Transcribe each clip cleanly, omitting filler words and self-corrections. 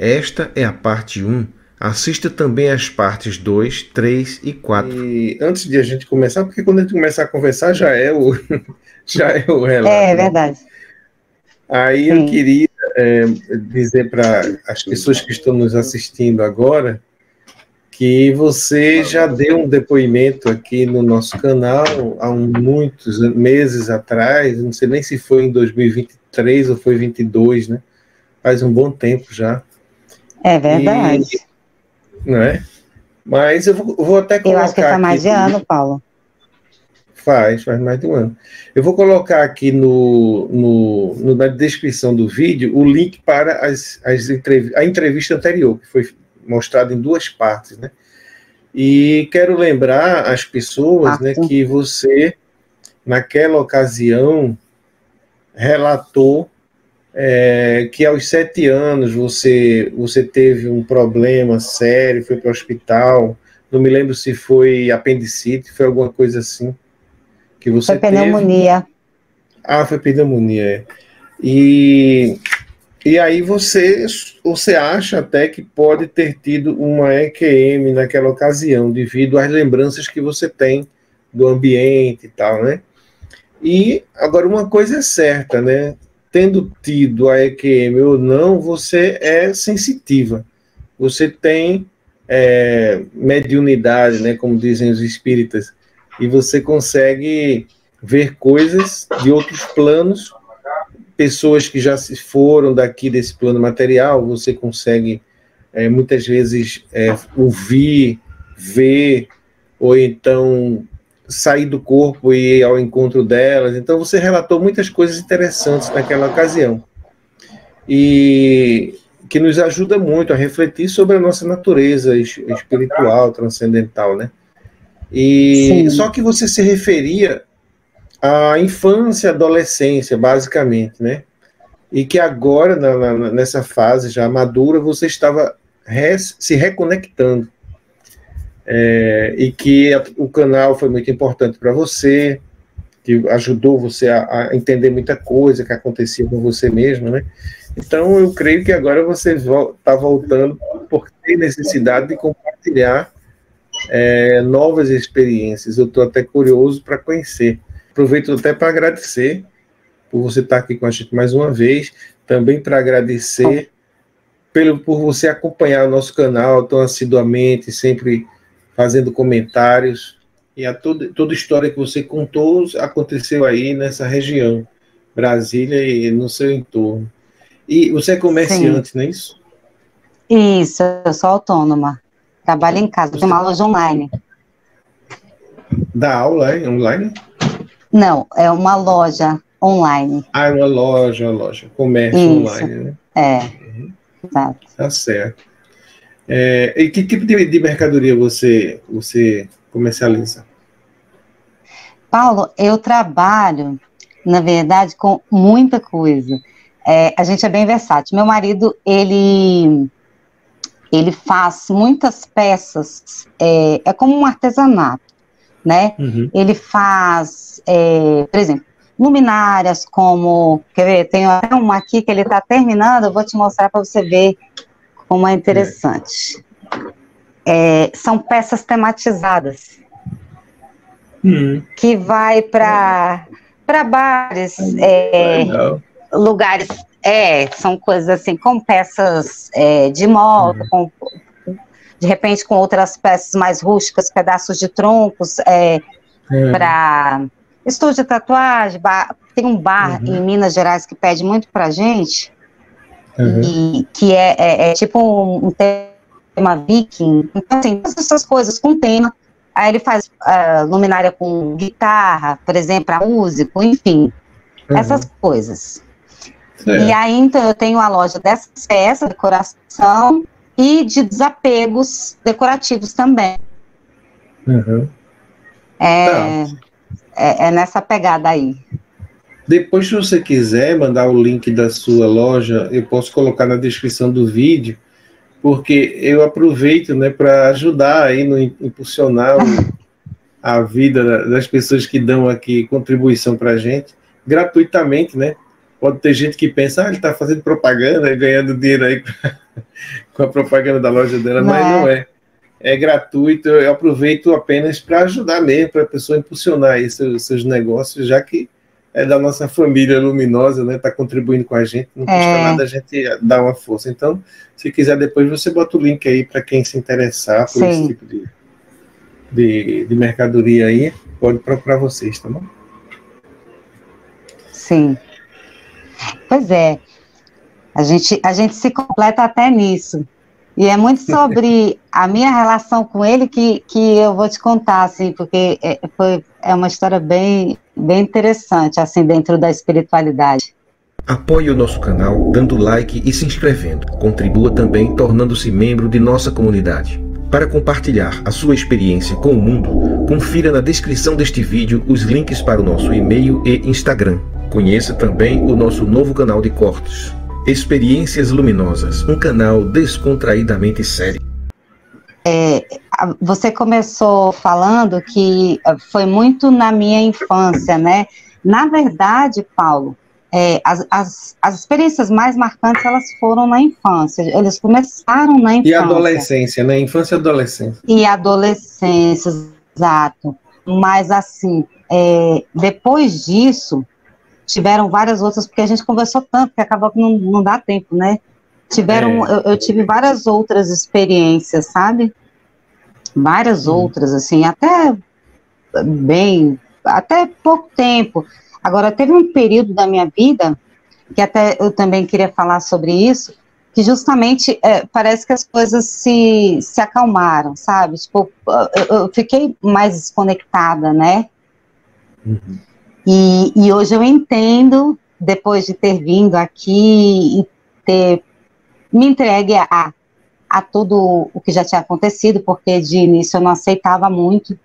Esta é a parte 1. Assista também as partes 2, 3 e 4. E antes de a gente começar, porque quando a gente começar a conversar já é o, já é o relato, É né? verdade. Aí eu Sim. queria dizer para as pessoas que estão nos assistindo agora que você já deu um depoimento aqui no nosso canal há muitos meses atrás, não sei nem se foi em 2023 ou foi 22, né? Faz um bom tempo já. É E, verdade. não é? Mas eu vou até Eu acho que colocar faz aqui, mais de ano, Paulo. faz mais de um ano. Eu vou colocar aqui na descrição do vídeo o link para a entrevista anterior, que foi mostrada em duas partes, né? E quero lembrar as pessoas, né, Fato. que você, naquela ocasião, relatou que aos 7 anos você teve um problema sério, foi para o hospital. Não me lembro se foi apendicite, foi alguma coisa assim que Foi você teve. pneumonia. Ah, foi pneumonia. E, e aí você acha até que pode ter tido uma EQM naquela ocasião, devido às lembranças que você tem do ambiente e tal, né? E agora uma coisa é certa, né? Tendo tido a EQM ou não, você é sensitiva. Você tem mediunidade, né? Como dizem os espíritas, e você consegue ver coisas de outros planos, pessoas que já se foram daqui desse plano material, você consegue muitas vezes ouvir, ver, ou então sair do corpo e ir ao encontro delas. Então você relatou muitas coisas interessantes naquela ocasião e que nos ajuda muito a refletir sobre a nossa natureza espiritual, transcendental, né? E só Sim. que você se referia à infância, adolescência, basicamente, né? E que agora, nessa fase já madura, você estava se reconectando. E que o canal foi muito importante para você, que ajudou você a entender muita coisa que acontecia com você mesmo, né? Então, eu creio que agora você está voltando por ter necessidade de compartilhar novas experiências. Eu estou até curioso para conhecer. Aproveito até para agradecer por você estar aqui com a gente mais uma vez, também para agradecer por você acompanhar o nosso canal tão assiduamente, sempre fazendo comentários. E toda história que você contou aconteceu aí nessa região, Brasília e no seu entorno. E você é Sim. comerciante, não é isso? Isso, eu sou autônoma. Trabalho em casa, tenho Você uma loja online. dá aula online? Não, é uma loja online. Ah, é uma loja, comércio Isso, online, né? é, exato. Tá certo. E que tipo de mercadoria você comercializa? Paulo, eu trabalho, na verdade, com muita coisa. A gente é bem versátil. Meu marido, ele faz muitas peças, é como um artesanato, né? Uhum. Ele faz, por exemplo, luminárias como, quer ver, tem até uma aqui que ele está terminando, eu vou te mostrar para você ver como é interessante. São peças tematizadas, que vai para bares, Legal. lugares, são coisas assim, com peças de moto, de repente com outras peças mais rústicas, pedaços de troncos, para estúdio de tatuagem, tem um bar em Minas Gerais que pede muito pra gente, e que é tipo um tema viking, então assim, todas essas coisas com tema, aí ele faz luminária com guitarra, por exemplo, para músico, enfim, essas coisas. E aí, então, eu tenho a loja dessas peças, decoração, e de desapegos decorativos também. É nessa pegada aí. Depois, se você quiser mandar o link da sua loja, eu posso colocar na descrição do vídeo, porque eu aproveito, né, para ajudar aí no impulsionar a vida das pessoas que dão aqui contribuição para a gente, gratuitamente, né? Pode ter gente que pensa, ele está fazendo propaganda, ganhando dinheiro aí com a propaganda da loja dela, mas não é. É gratuito, eu aproveito apenas para ajudar mesmo, para a pessoa impulsionar aí seus negócios, já que é da nossa família luminosa, né? Está contribuindo com a gente, não custa nada a gente dar uma força. Então, se quiser, depois você bota o link aí para quem se interessar por esse tipo de mercadoria aí, pode procurar vocês, tá bom? Sim. Pois é, a gente se completa até nisso. E é muito sobre a minha relação com ele que eu vou te contar, assim, porque é uma história bem interessante, assim, dentro da espiritualidade. Apoie o nosso canal dando like e se inscrevendo. Contribua também tornando-se membro de nossa comunidade. Para compartilhar a sua experiência com o mundo, confira na descrição deste vídeo os links para o nosso e-mail e Instagram. Conheça também o nosso novo canal de cortes. Experiências Luminosas, um canal descontraídamente sério. Você começou falando que foi muito na minha infância, né? Na verdade, Paulo, as experiências mais marcantes, elas foram na infância. Eles começaram na infância. E adolescência, né? Infância e adolescência. E adolescência, exato. Mas, assim, depois disso, tiveram várias outras, porque a gente conversou tanto que acabou que não dá tempo, né? Eu tive várias outras experiências, sabe? Várias outras, assim, até pouco tempo. Agora, teve um período da minha vida, que até eu também queria falar sobre isso, que justamente parece que as coisas se acalmaram, sabe? Tipo, eu fiquei mais desconectada, né? Uhum. E hoje eu entendo, depois de ter vindo aqui e ter me entregue a tudo o que já tinha acontecido, porque de início eu não aceitava muito,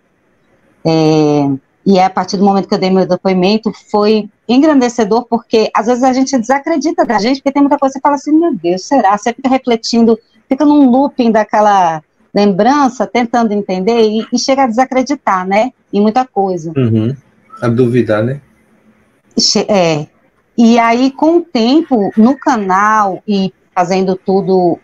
e a partir do momento que eu dei meu depoimento, foi engrandecedor, porque às vezes a gente desacredita da gente, porque tem muita coisa que você fala assim, meu Deus, será? Você fica refletindo, fica num looping daquela lembrança, tentando entender, e chega a desacreditar, né, em muita coisa. Uhum. A duvidar, né? E aí, com o tempo, no canal e fazendo tudo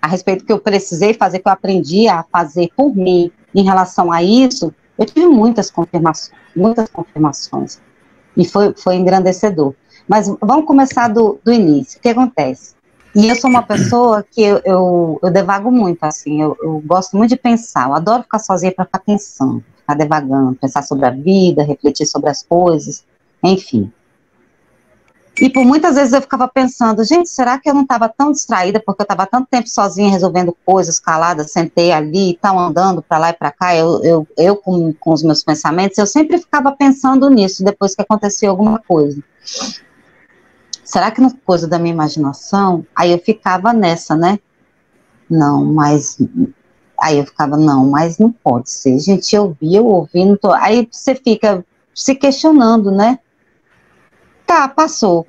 a respeito do que eu precisei fazer, que eu aprendi a fazer por mim em relação a isso, eu tive muitas confirmações. E foi engrandecedor. Mas vamos começar do início. O que acontece? E eu sou uma pessoa que eu devago muito, assim, eu gosto muito de pensar, eu adoro ficar sozinha para ficar pensando, ficar devagando, pensar sobre a vida, refletir sobre as coisas, enfim. E por muitas vezes eu ficava pensando, gente, será que eu não estava tão distraída, porque eu estava tanto tempo sozinha resolvendo coisas, calada, sentei ali, tal, andando para lá e para cá, eu com os meus pensamentos, eu sempre ficava pensando nisso, depois que acontecia alguma coisa. Será que não é coisa da minha imaginação? Aí eu ficava nessa, né? Não, mas... Aí eu ficava, não, mas não pode ser. Gente, eu ouvi, não tô... Aí você fica se questionando, né? Tá, passou.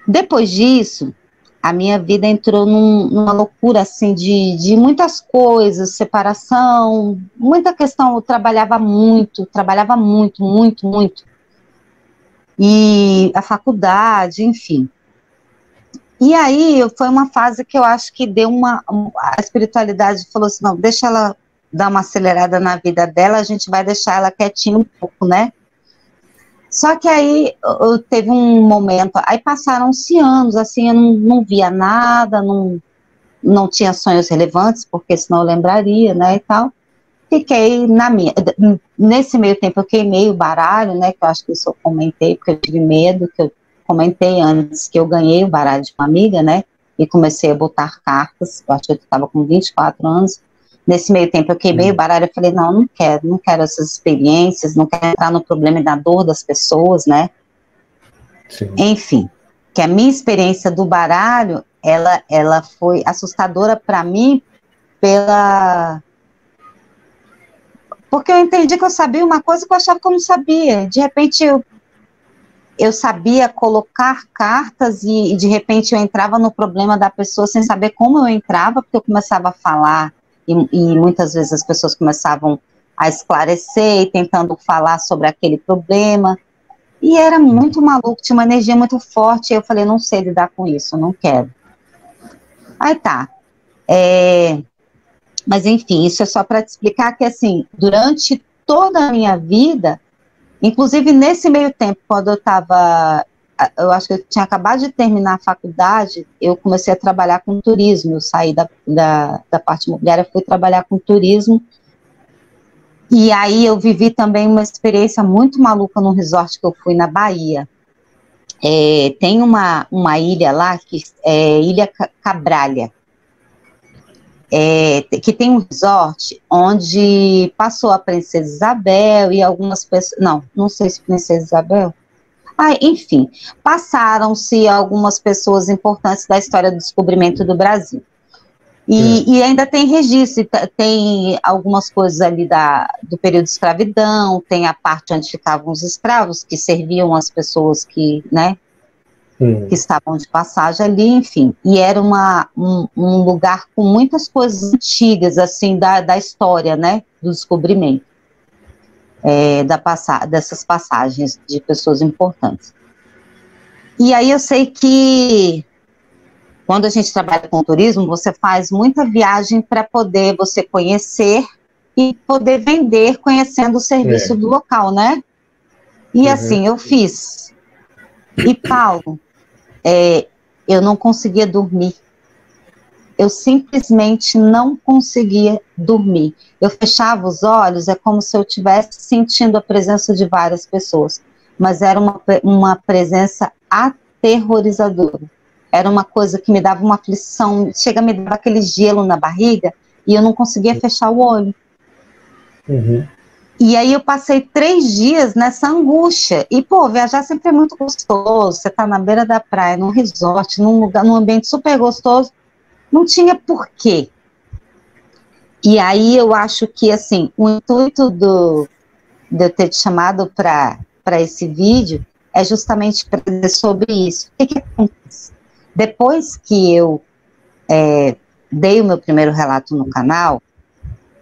Depois disso, a minha vida entrou numa loucura, assim, de muitas coisas, separação, muita questão, eu trabalhava muito, muito. E a faculdade, enfim. E aí, foi uma fase que eu acho que deu a espiritualidade falou assim, não, deixa ela dar uma acelerada na vida dela, a gente vai deixar ela quietinha um pouco, né? Só que aí, teve um momento, aí passaram-se anos, assim, eu não via nada, não tinha sonhos relevantes, porque senão eu lembraria, né, e tal. Fiquei nesse meio tempo eu queimei o baralho, né, que eu acho que isso eu comentei, porque eu tive medo, que eu comentei antes, que eu ganhei o baralho de uma amiga, né, e comecei a botar cartas, eu acho que eu estava com 24 anos, nesse meio tempo eu queimei o baralho, eu falei, não quero essas experiências, não quero entrar no problema e na dor das pessoas, né, Sim. Enfim, que a minha experiência do baralho, ela foi assustadora para mim porque eu entendi que eu sabia uma coisa que eu achava que eu não sabia. De repente eu sabia colocar cartas e de repente eu entrava no problema da pessoa sem saber como eu entrava, porque eu começava a falar e muitas vezes as pessoas começavam a esclarecer e tentando falar sobre aquele problema. E era muito maluco, tinha uma energia muito forte, e eu falei, não sei lidar com isso, não quero. Aí tá. Mas enfim, isso é só para te explicar que, assim, durante toda a minha vida, inclusive nesse meio tempo, quando eu acho que eu tinha acabado de terminar a faculdade, eu comecei a trabalhar com turismo, eu saí da parte imobiliária, fui trabalhar com turismo, e aí eu vivi também uma experiência muito maluca num resort que eu fui na Bahia. Tem uma ilha lá, que é Ilha Cabralha, que tem um resort onde passou a Princesa Isabel e algumas pessoas, não sei se Princesa Isabel, enfim, passaram-se algumas pessoas importantes da história do descobrimento do Brasil. E ainda tem registro, tem algumas coisas ali do período de escravidão, tem a parte onde ficavam os escravos, que serviam as pessoas que, né, que estavam de passagem ali, enfim. E era um lugar com muitas coisas antigas, assim, da história, né, do descobrimento, dessas passagens de pessoas importantes. E aí eu sei que quando a gente trabalha com turismo, você faz muita viagem para poder você conhecer e poder vender conhecendo o serviço do local, né? E assim, eu fiz. E, Paulo, eu não conseguia dormir. Eu simplesmente não conseguia dormir. Eu fechava os olhos, é como se eu estivesse sentindo a presença de várias pessoas. Mas era uma presença aterrorizadora. Era uma coisa que me dava uma aflição, chega a me dar aquele gelo na barriga, e eu não conseguia fechar o olho. E aí eu passei 3 dias nessa angústia. E, pô, viajar sempre é muito gostoso. Você tá na beira da praia, num resort, num ambiente super gostoso. Não tinha porquê. E aí eu acho que, assim, o intuito de eu ter te chamado para esse vídeo é justamente para dizer sobre isso. O que acontece? Depois que eu dei o meu primeiro relato no canal,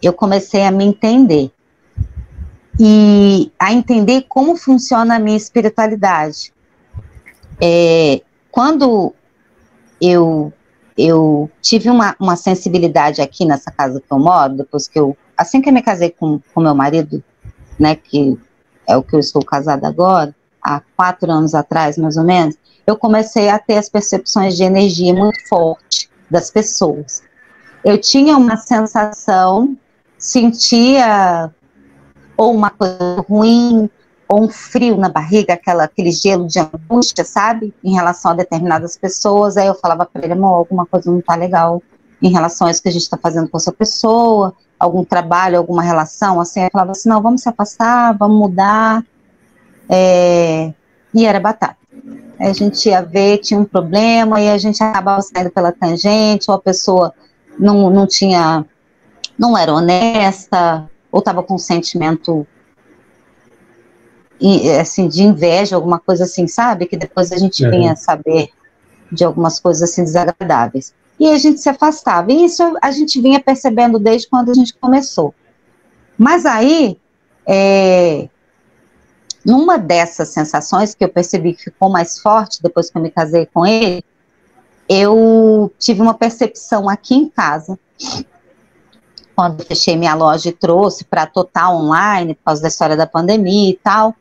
eu comecei a me entender. E a entender como funciona a minha espiritualidade. Quando eu tive uma sensibilidade aqui nessa casa que eu moro, depois que assim que eu me casei com meu marido, né, que é o que eu estou casada agora, há 4 anos atrás, mais ou menos, eu comecei a ter as percepções de energia muito forte das pessoas. Eu tinha uma sensação, sentia ou uma coisa ruim, ou um frio na barriga, aquele gelo de angústia, sabe? Em relação a determinadas pessoas. Aí eu falava para ele, amor, alguma coisa não tá legal em relação a isso que a gente está fazendo com essa pessoa, algum trabalho, alguma relação, assim. Eu falava assim, não, vamos se afastar, vamos mudar. E era batata. Aí a gente ia ver, tinha um problema, e a gente acabava saindo pela tangente, ou a pessoa não era honesta, ou estava com um sentimento assim, de inveja, alguma coisa assim, sabe? Que depois a gente vinha saber de algumas coisas assim desagradáveis. E a gente se afastava. E isso a gente vinha percebendo desde quando a gente começou. Mas aí, numa dessas sensações que eu percebi que ficou mais forte depois que eu me casei com ele, eu tive uma percepção aqui em casa, quando eu fechei minha loja e trouxe para Total Online, por causa da história da pandemia e tal.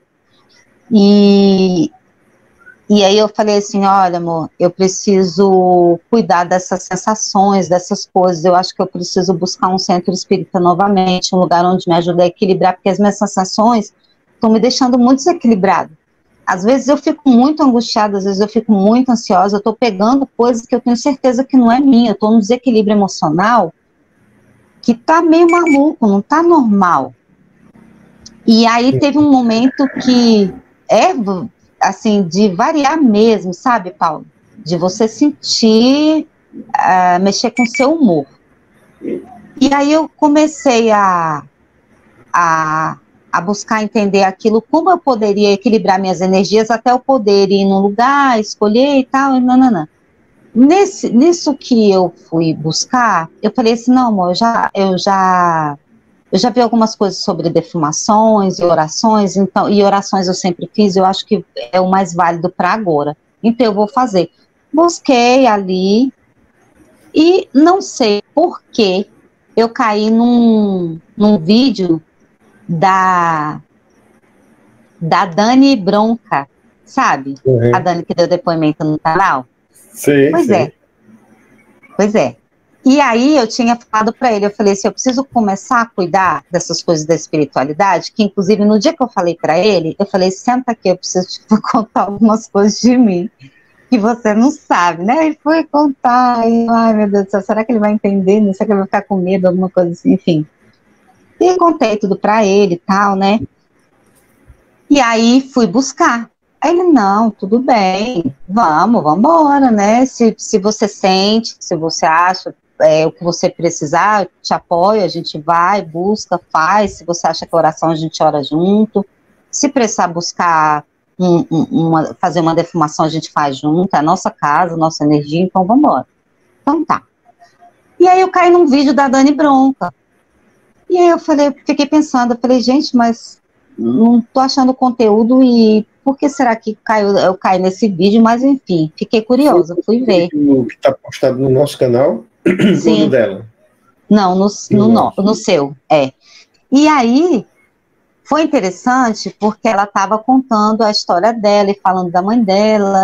E aí eu falei assim, olha, amor, eu preciso cuidar dessas sensações, dessas coisas, eu acho que eu preciso buscar um centro espírita novamente, um lugar onde me ajude a equilibrar, porque as minhas sensações estão me deixando muito desequilibrada. Às vezes eu fico muito angustiada, às vezes eu fico muito ansiosa, eu estou pegando coisas que eu tenho certeza que não é minha, eu estou num desequilíbrio emocional que tá meio maluco, não tá normal. E aí teve um momento que assim, de variar mesmo, sabe, Paulo? De você sentir, mexer com o seu humor. E aí eu comecei a buscar entender aquilo, como eu poderia equilibrar minhas energias até eu poder ir num lugar, escolher e tal, e nananã. Nisso que eu fui buscar, eu falei assim, não, amor, eu já eu já vi algumas coisas sobre defumações e orações, então, e orações eu sempre fiz, eu acho que é o mais válido para agora. Então eu vou fazer. Busquei ali e não sei por que eu caí num vídeo da Dani Bronca, sabe? Uhum. A Dani que deu depoimento no canal. Sim, Pois sim. é. Pois é. E aí eu tinha falado para ele, eu falei assim, eu preciso começar a cuidar dessas coisas da espiritualidade, que inclusive no dia que eu falei para ele, eu falei, senta aqui, eu preciso te contar algumas coisas de mim, que você não sabe, né? Ele foi contar, e, ai meu Deus do céu, será que ele vai entender? Não sei que ele vai ficar com medo, alguma coisa assim, enfim. E contei tudo para ele e tal, né? E aí fui buscar. Aí ele, não, tudo bem, vamos embora, né? Se você sente, se você acha o que você precisar, eu te apoio, a gente vai, busca, faz. Se você acha que a oração, a gente ora junto. Se precisar buscar, fazer uma defumação, a gente faz junto. É a nossa casa, a nossa energia, então vamos embora. Então tá. E aí eu caí num vídeo da Dani Bronca. E aí eu fiquei pensando, eu falei, gente, mas não tô achando o conteúdo e por que será que eu caí nesse vídeo? Mas enfim, fiquei curiosa, fui ver. O que está postado no nosso canal? Sim. Ou no dela? Não, no seu, é. E aí, foi interessante porque ela estava contando a história dela e falando da mãe dela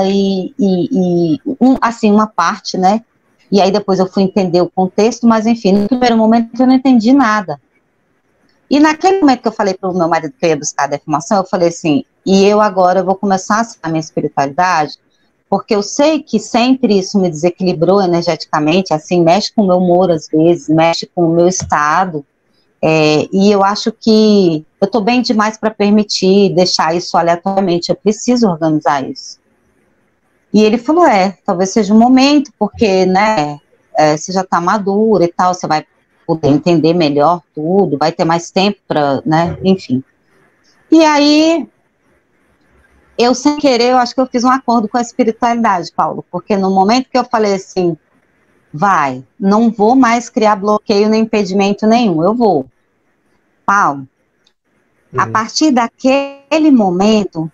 assim, uma parte, né? E aí depois eu fui entender o contexto, mas enfim, no primeiro momento eu não entendi nada. E naquele momento que eu falei para o meu marido que eu ia buscar a defumação, eu falei assim, e eu agora vou começar a minha espiritualidade, porque eu sei que sempre isso me desequilibrou energeticamente, assim, mexe com o meu humor às vezes, mexe com o meu estado, e eu acho que eu estou bem demais para permitir deixar isso aleatoriamente, eu preciso organizar isso. E ele falou, talvez seja um momento, porque, né, você já está madura e tal, você vai poder entender melhor tudo, vai ter mais tempo para, né, enfim. E aí, eu sem querer, eu acho que eu fiz um acordo com a espiritualidade, Paulo, porque no momento que eu falei assim, não vou mais criar bloqueio nem impedimento nenhum, eu vou. Paulo, a partir daquele momento,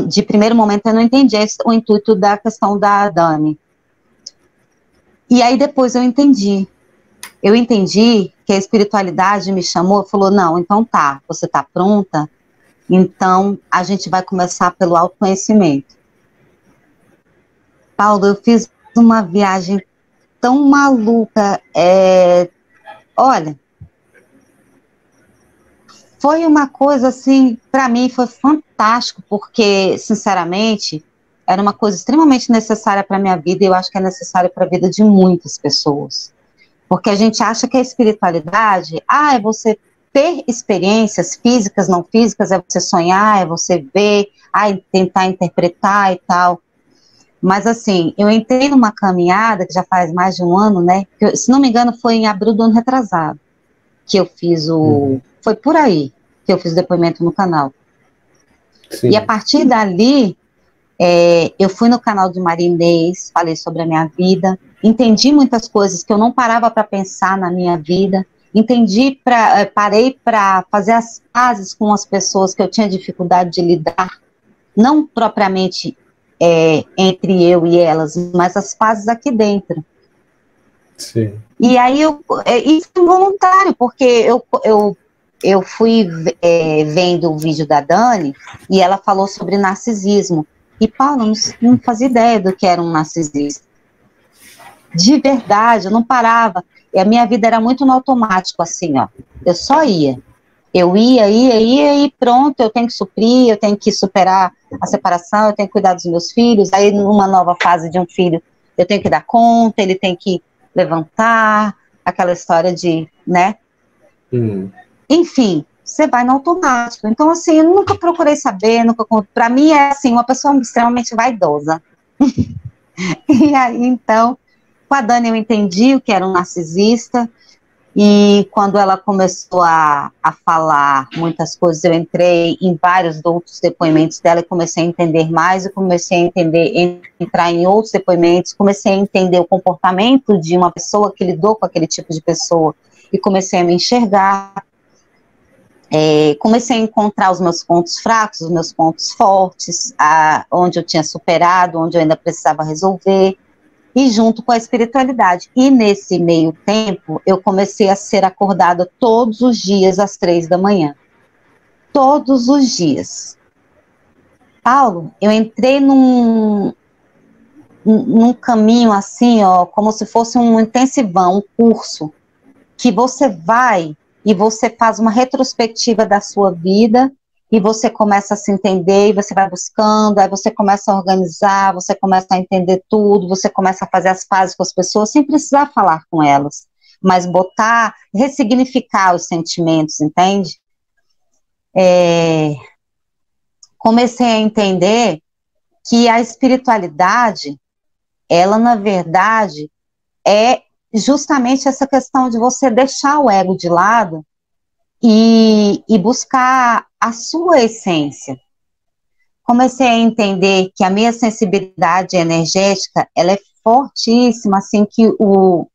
de primeiro momento eu não entendi o intuito da questão da Dani. E aí depois eu entendi que a espiritualidade me chamou e falou, não, então tá, você tá pronta, então a gente vai começar pelo autoconhecimento. Paulo, eu fiz uma viagem tão maluca, olha, foi uma coisa assim, para mim foi fantástico, porque, sinceramente, era uma coisa extremamente necessária para a minha vida e eu acho que é necessária para a vida de muitas pessoas. Porque a gente acha que a espiritualidade, é você ter experiências físicas, não físicas, é você sonhar, é você ver, tentar interpretar e tal. Mas assim, eu entrei numa caminhada que já faz mais de um ano, né? Que, se não me engano, foi em abril do ano retrasado que eu fiz foi por aí que eu fiz o depoimento no canal. Sim. E a partir dali, eu fui no canal de Maria Inês, falei sobre a minha vida, entendi muitas coisas que eu não parava para pensar na minha vida, parei para fazer as pazes com as pessoas que eu tinha dificuldade de lidar, não propriamente entre eu e elas, mas as pazes aqui dentro. Sim. E aí isso é voluntário, porque eu fui vendo o vídeo da Dani e ela falou sobre narcisismo. E Paulo, não fazia ideia do que era um narcisista. De verdade, eu não parava. E a minha vida era muito no automático, assim, ó. Eu só ia. Eu ia e pronto, eu tenho que suprir, eu tenho que superar a separação, eu tenho que cuidar dos meus filhos. Aí, numa nova fase de um filho, eu tenho que dar conta, ele tem que levantar, aquela história de, né? Enfim, você vai no automático. Então, assim, eu nunca procurei saber, para mim é assim, uma pessoa extremamente vaidosa. E aí, então, com a Dani eu entendi o que era um narcisista, e quando ela começou a falar muitas coisas, eu entrei em vários outros depoimentos dela e comecei a entender mais, e comecei a entrar em outros depoimentos, comecei a entender o comportamento de uma pessoa que lidou com aquele tipo de pessoa, e comecei a me enxergar, comecei a encontrar os meus pontos fracos, os meus pontos fortes, onde eu tinha superado, onde eu ainda precisava resolver, e junto com a espiritualidade. E nesse meio tempo, eu comecei a ser acordada todos os dias às 3 da manhã. Todos os dias. Paulo, eu entrei num caminho assim, ó, como se fosse um intensivão, um curso, que você vai e você faz uma retrospectiva da sua vida, e você começa a se entender, e você vai buscando, aí você começa a organizar, você começa a entender tudo, você começa a fazer as fases com as pessoas, sem precisar falar com elas, mas ressignificar os sentimentos, entende? Comecei a entender que a espiritualidade, ela, na verdade, é justamente essa questão de você deixar o ego de lado e buscar a sua essência. Comecei a entender que a minha sensibilidade energética, ela é fortíssima, assim, que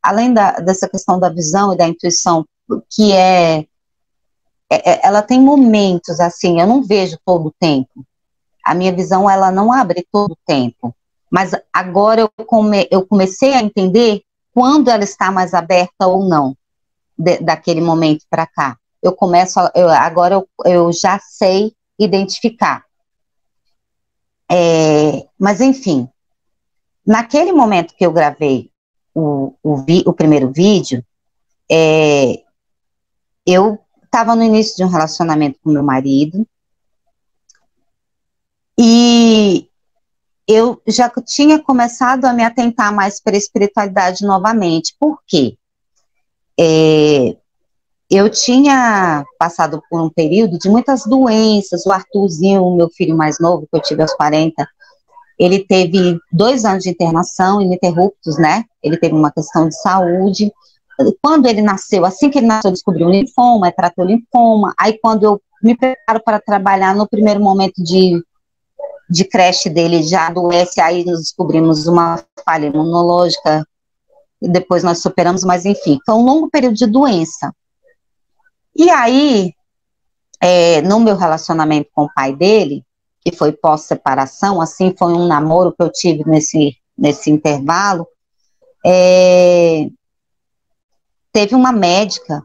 além dessa questão da visão e da intuição, que ela tem momentos, assim, eu não vejo todo o tempo. A minha visão, ela não abre todo o tempo. Mas agora eu comecei a entender quando ela está mais aberta ou não, daquele momento para cá. Agora eu já sei identificar. Mas, enfim, naquele momento que eu gravei o primeiro vídeo, eu estava no início de um relacionamento com meu marido, e eu já tinha começado a me atentar mais para a espiritualidade novamente. Por quê? Eu tinha passado por um período de muitas doenças. O Arthurzinho, meu filho mais novo, que eu tive aos 40, ele teve 2 anos de internação ininterruptos, né? Ele teve uma questão de saúde. Quando ele nasceu, assim que ele nasceu, eu descobri um linfoma, tratou linfoma. Aí, quando eu me preparo para trabalhar, no primeiro momento de creche dele, já adoece, aí nós descobrimos uma falha imunológica, e depois nós superamos, mas enfim, foi um longo período de doença. E aí, no meu relacionamento com o pai dele, que foi pós-separação, assim, foi um namoro que eu tive nesse intervalo, teve uma médica,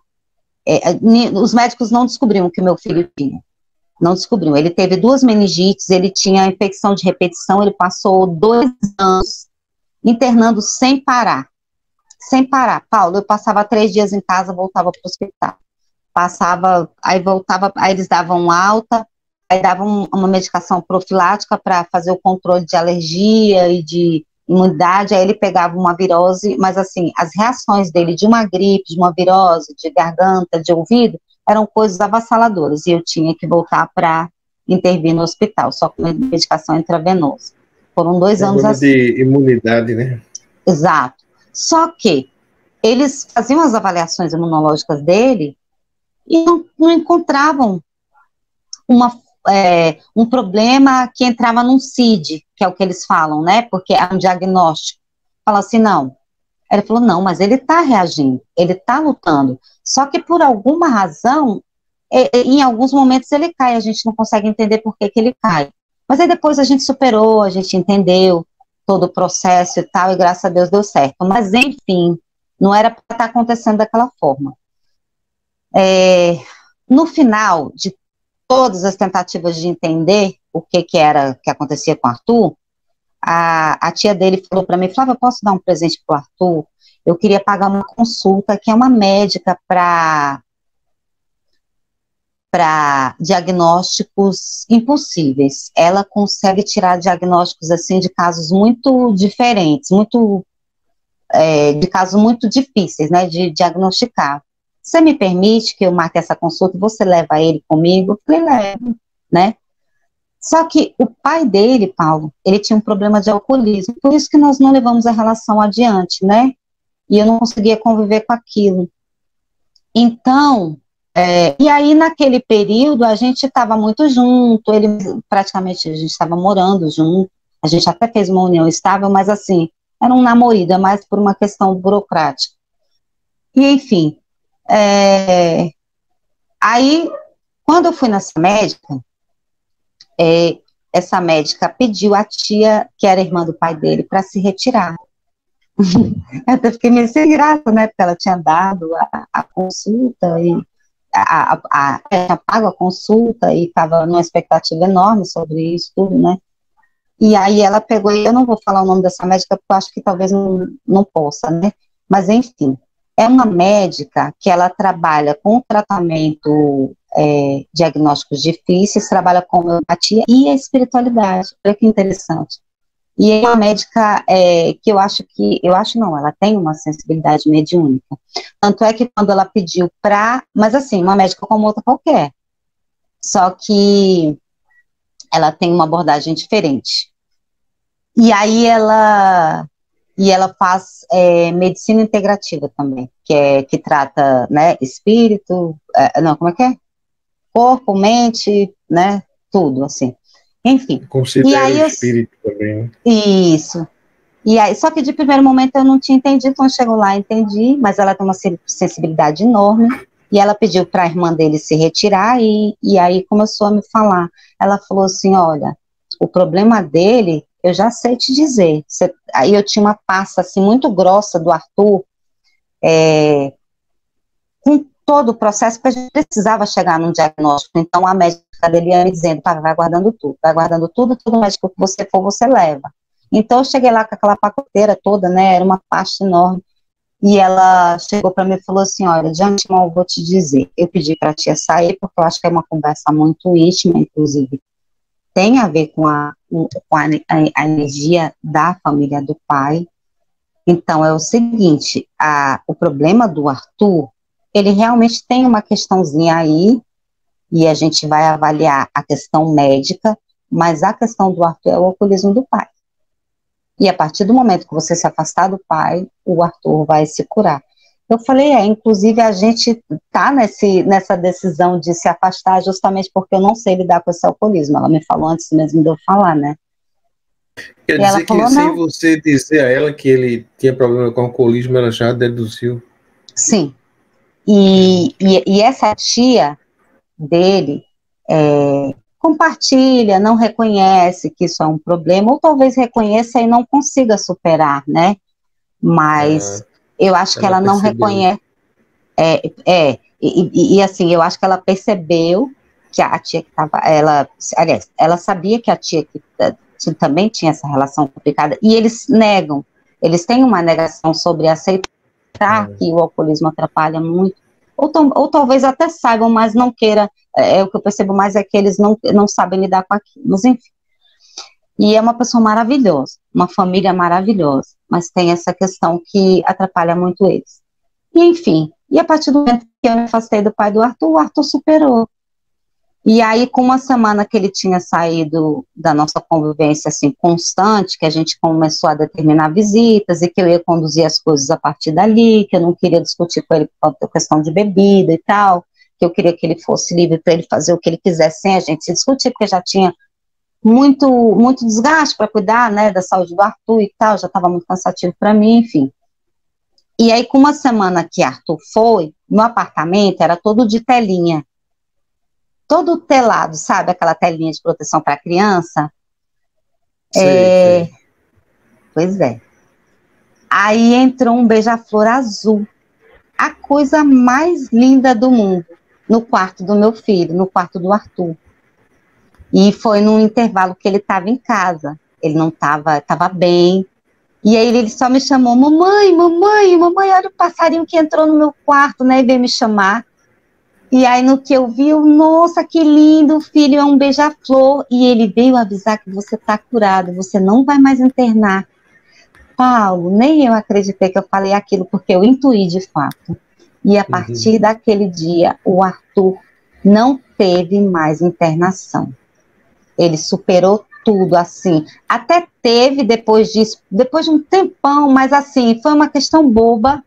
os médicos não descobriram que meu filho tinha, não descobriram, ele teve 2 meningites, ele tinha infecção de repetição, ele passou 2 anos internando sem parar, Paulo, eu passava 3 dias em casa, voltava para o hospital, aí voltava, aí eles davam alta, aí davam uma medicação profilática para fazer o controle de alergia e de imunidade, aí ele pegava uma virose, mas assim, as reações dele de uma gripe, de uma virose, de garganta, de ouvido, eram coisas avassaladoras, e eu tinha que voltar para intervir no hospital, só com medicação intravenosa. Foram 2 anos assim. De imunidade, né? Exato. Só que eles faziam as avaliações imunológicas dele e não encontravam um problema que entrava num CID, que é o que eles falam, né? Porque é um diagnóstico. Fala assim, não. Ele falou, não, mas ele está reagindo, ele está lutando. Só que por alguma razão, em alguns momentos ele cai, a gente não consegue entender por que ele cai. Mas aí depois a gente superou, a gente entendeu todo o processo e tal, e graças a Deus deu certo. Mas enfim, não era para estar acontecendo daquela forma. No final de todas as tentativas de entender o que acontecia com o Arthur, a tia dele falou para mim, Flávia, eu posso dar um presente para o Arthur? Eu queria pagar uma consulta, que é uma médica para diagnósticos impossíveis. Ela consegue tirar diagnósticos assim de casos muito diferentes, de casos muito difíceis, né, de diagnosticar. Você me permite que eu marque essa consulta e você leva ele comigo? Eu falei, levo, né? Só que o pai dele, Paulo, ele tinha um problema de alcoolismo, por isso que nós não levamos a relação adiante, né? E eu não conseguia conviver com aquilo. Então, e aí naquele período a gente estava muito junto, praticamente a gente estava morando junto, a gente até fez uma união estável, mas assim, era um namorido, mais por uma questão burocrática. E enfim, Aí, quando eu fui nessa médica, essa médica pediu a tia, que era irmã do pai dele, para se retirar. Eu até fiquei meio sem graça, né, porque ela tinha dado a consulta e tinha pago a consulta e estava numa expectativa enorme sobre isso tudo, né. E aí ela pegou, e eu não vou falar o nome dessa médica, porque eu acho que talvez não possa, né, mas enfim, é uma médica que ela trabalha com tratamento, diagnósticos difíceis, trabalha com homeopatia e a espiritualidade, olha que interessante. E é uma médica que eu acho não, ela tem uma sensibilidade mediúnica. Tanto é que quando ela pediu mas assim, uma médica como outra qualquer, só que ela tem uma abordagem diferente. E aí ela faz medicina integrativa também, que trata, né, espírito, não, como é que é? Corpo, mente, né, tudo, assim. Enfim. Considera o espírito também, né? Isso. E aí, só que de primeiro momento eu não tinha entendido, quando chegou lá entendi, mas ela tem uma sensibilidade enorme, e ela pediu para a irmã dele se retirar, e aí começou a me falar. Ela falou assim, olha, o problema dele, eu já sei te dizer. Aí eu tinha uma pasta assim, muito grossa do Arthur, com todo o processo, porque a gente precisava chegar num diagnóstico. Então a médica dele ia me dizendo, tá, vai guardando tudo, todo médico que você for, você leva. Então eu cheguei lá com aquela pacoteira toda, né, era uma pasta enorme, e ela chegou para mim e falou assim, olha, de antemão eu vou te dizer, eu pedi para a tia sair, porque eu acho que é uma conversa muito íntima, inclusive, tem a ver com a energia da família do pai. Então é o seguinte, o problema do Arthur, ele realmente tem uma questãozinha aí, e a gente vai avaliar a questão médica, mas a questão do Arthur é o alcoolismo do pai. E a partir do momento que você se afastar do pai, o Arthur vai se curar. Eu falei, inclusive a gente está nessa decisão de se afastar justamente porque eu não sei lidar com esse alcoolismo. Ela me falou antes mesmo de eu falar, né? Quer dizer que sem você dizer a ela que ele tinha problema com alcoolismo, ela já deduziu? Sim. E essa tia dele compartilha, não reconhece que isso é um problema, ou talvez reconheça e não consiga superar, né? Mas eu acho que ela não reconhece. E assim, eu acho que ela percebeu que a tia que estava, aliás, ela sabia que a tia que também tinha essa relação complicada, e eles negam, eles têm uma negação sobre aceitar que o alcoolismo atrapalha muito, ou talvez até saibam, mas não queira, o que eu percebo mais é que eles não sabem lidar com aquilo, mas enfim. E é uma pessoa maravilhosa, uma família maravilhosa, mas tem essa questão que atrapalha muito eles. E enfim, e a partir do momento que eu me afastei do pai do Arthur, o Arthur superou. E aí, com uma semana que ele tinha saído da nossa convivência assim, constante, que a gente começou a determinar visitas e que eu ia conduzir as coisas a partir dali, que eu não queria discutir com ele por questão de bebida e tal, que eu queria que ele fosse livre para ele fazer o que ele quisesse sem a gente se discutir, porque já tinha muito desgaste para cuidar, né, da saúde do Arthur e tal, já estava muito cansativo para mim, enfim. E aí, com uma semana que Arthur foi, no apartamento era todo de telinha, todo telado, sabe, aquela telinha de proteção para criança? Sei. Pois é. Aí entrou um beija-flor azul, a coisa mais linda do mundo, no quarto do meu filho, no quarto do Arthur. E foi num intervalo que ele estava em casa, ele não estava bem, e aí ele só me chamou, mamãe, olha o passarinho que entrou no meu quarto, né, e veio me chamar. E aí no que eu vi, nossa, que lindo, filho, é um beija-flor, e ele veio avisar que você está curado, você não vai mais internar. Paulo, nem eu acreditei que eu falei aquilo, porque eu intuí de fato. E a partir daquele dia, o Arthur não teve mais internação. Ele superou tudo, assim. Até teve depois disso, depois de um tempão, mas assim, foi uma questão boba,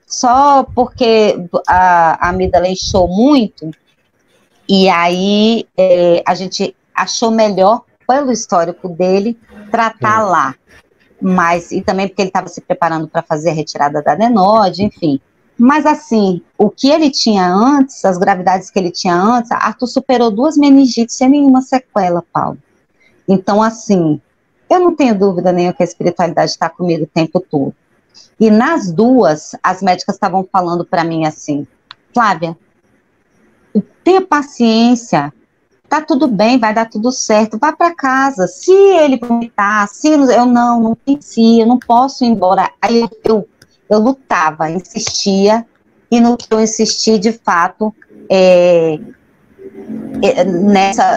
só porque a amígdala inchou muito, e aí a gente achou melhor, pelo histórico dele, tratar lá. Mas, e também porque ele estava se preparando para fazer a retirada da adenoide, enfim. Mas assim, o que ele tinha antes, as gravidades que ele tinha antes, Arthur superou 2 meningites sem nenhuma sequela, Paulo. Então, assim, eu não tenho dúvida nenhuma que a espiritualidade está comigo o tempo todo. E nas duas, as médicas estavam falando para mim assim, Flávia, tenha paciência, tá tudo bem, vai dar tudo certo, vá para casa. Se ele vomitar, se eu não tem se, eu não posso ir embora. Aí eu lutava, insistia, e no que eu insisti, de fato,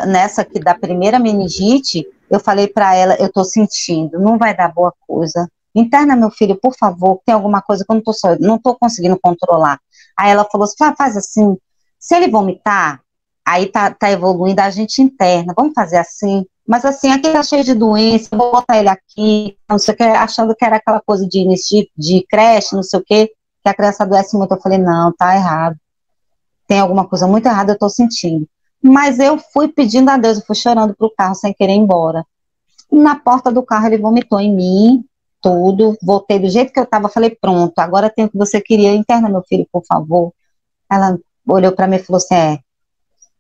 nessa que da primeira meningite, eu falei para ela, eu tô sentindo, não vai dar boa coisa. Interna meu filho, por favor, tem alguma coisa que eu não tô conseguindo controlar. Aí ela falou assim, faz assim, se ele vomitar, aí tá evoluindo, a gente interna, vamos fazer assim. Mas assim, aqui tá cheio de doença, vou botar ele aqui, não sei o que, achando que era aquela coisa de início de creche, não sei o que a criança adoece muito. Eu falei, não, tá errado. Tem alguma coisa muito errada, eu tô sentindo. Mas eu fui pedindo a Deus, eu fui chorando pro carro sem querer ir embora. Na porta do carro ele vomitou em mim, tudo, voltei do jeito que eu tava, falei, pronto, agora tem o que você queria, interna meu filho, por favor. Ela olhou para mim e falou assim,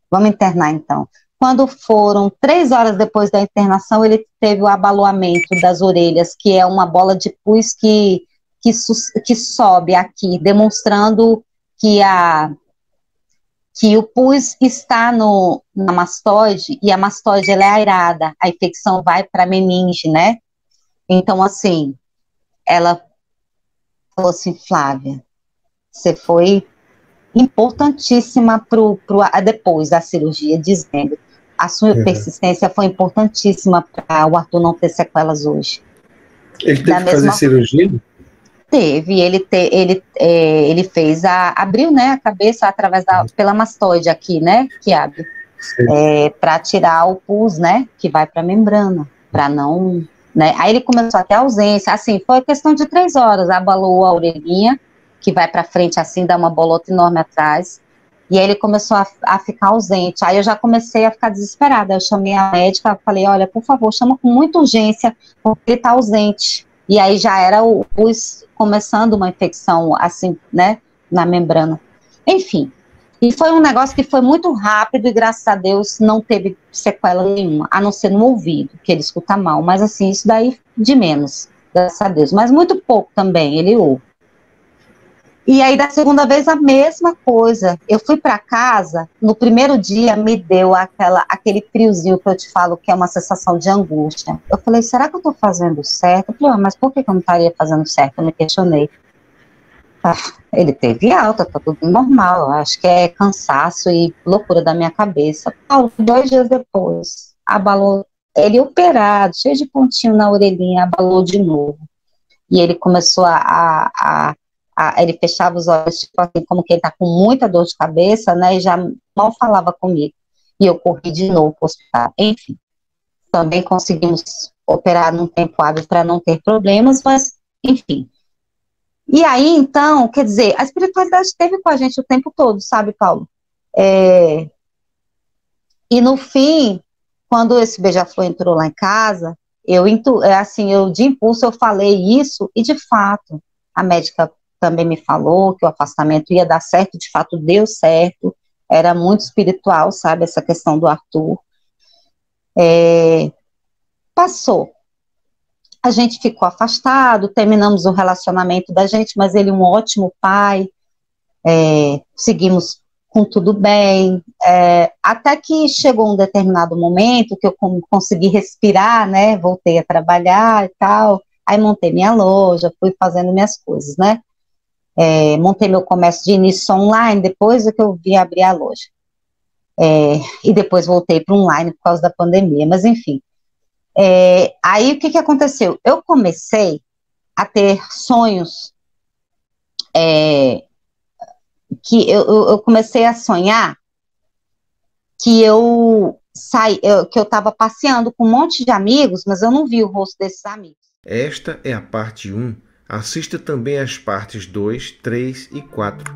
vamos internar então. Quando foram 3 horas depois da internação, ele teve o abaloamento das orelhas, que é uma bola de pus que sobe aqui, demonstrando que o pus está na mastoide, e a mastoide ela é airada, a infecção vai para a meninge, né? Então, assim, ela falou assim, Flávia, você foi importantíssima depois da cirurgia, dizendo, a sua persistência foi importantíssima para o Arthur não ter sequelas hoje. Ele teve que fazer cirurgia? Teve, ele fez, abriu, né, a cabeça pela mastoide aqui, né, que abre, para tirar o pus, né, que vai para a membrana, para não, né, aí ele começou a ter ausência, assim, foi questão de 3 horas, abalou a orelhinha, que vai para frente assim, dá uma bolota enorme atrás, e aí ele começou a ficar ausente, aí eu já comecei a ficar desesperada, eu chamei a médica, falei, olha, por favor, chama com muita urgência, porque ele está ausente. E aí já era o pus começando uma infecção, assim, né, na membrana. Enfim, e foi um negócio que foi muito rápido e, graças a Deus, não teve sequela nenhuma, a não ser no ouvido, que ele escuta mal. Mas, assim, isso daí de menos, graças a Deus. Mas muito pouco também, ele ouve. E aí, da segunda vez, a mesma coisa. Eu fui para casa, no primeiro dia me deu aquele friozinho que eu te falo, que é uma sensação de angústia. Eu falei, será que eu estou fazendo certo? Eu falei, mas por que eu não estaria fazendo certo? Eu me questionei. Ele teve alta, tá tudo normal. Eu acho que é cansaço e loucura da minha cabeça. 2 dias depois, abalou. Ele operado, cheio de pontinho na orelhinha, abalou de novo. E ele começou ele fechava os olhos, tipo assim, como que ele tá com muita dor de cabeça, né, e já mal falava comigo. E eu corri de novo para o hospital. Enfim, também conseguimos operar num tempo hábil para não ter problemas, mas, enfim. E aí, então, quer dizer, a espiritualidade esteve com a gente o tempo todo, sabe, Paulo? E no fim, quando esse beija-flor entrou lá em casa, eu de impulso eu falei isso, e de fato, a médica também me falou que o afastamento ia dar certo, de fato deu certo, era muito espiritual, sabe, essa questão do Arthur. Passou. A gente ficou afastado, terminamos o relacionamento da gente, mas ele um ótimo pai, seguimos com tudo bem, até que chegou um determinado momento que eu consegui respirar, né, voltei a trabalhar e tal, aí montei minha loja, fui fazendo minhas coisas, né, montei meu comércio de início online, depois é que eu vim abrir a loja, e depois voltei para online por causa da pandemia, mas enfim, aí o que aconteceu? Eu comecei a ter sonhos, que eu comecei a sonhar que eu estava passeando com um monte de amigos, mas eu não vi o rosto desses amigos. Esta é a parte 1. Assista também as partes 2, 3 e 4.